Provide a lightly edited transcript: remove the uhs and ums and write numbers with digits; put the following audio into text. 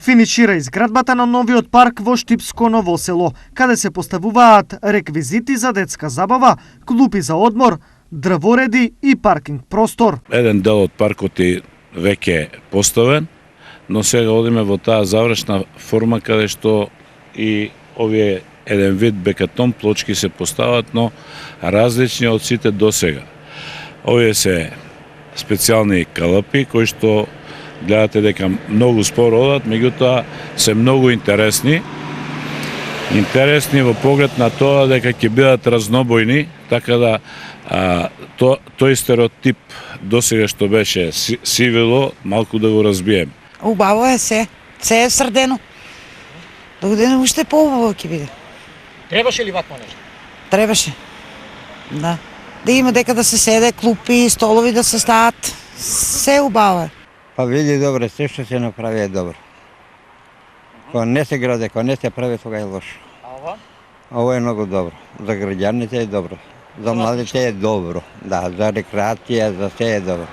Финишира изградбата на новиот парк во Штипско Ново село, каде се поставуваат реквизити за детска забава, клупи за одмор, дрвореди и паркинг простор. Еден дел од паркот е веќе поставен, но сега одиме во таа завршна форма каде што и овие еден вид бекатон плочки се постават, но различни од сите досега. Овие се специјални калапи кои што гледате дека многу споро одат, меѓутоа се многу интересни. Интересни во поглед на тоа дека ќе бидат разнобојни, така да тој стереотип досега што беше сивило, малку да го разбием. Убаво е се е срдено. До година уште поубаво ќе биде. Требаше ли вакво нешто? Требаше. Да. Да има дека да се седе, клупи, столови да се стават. Се убаво е. Па види добре, се што се направи е добро. Кога не се граде, кога не се прави, тога е лошо. А ова? Ово е многу добро. За граѓаните е добро. За младите е добро. Да, за рекреација, за се е добро.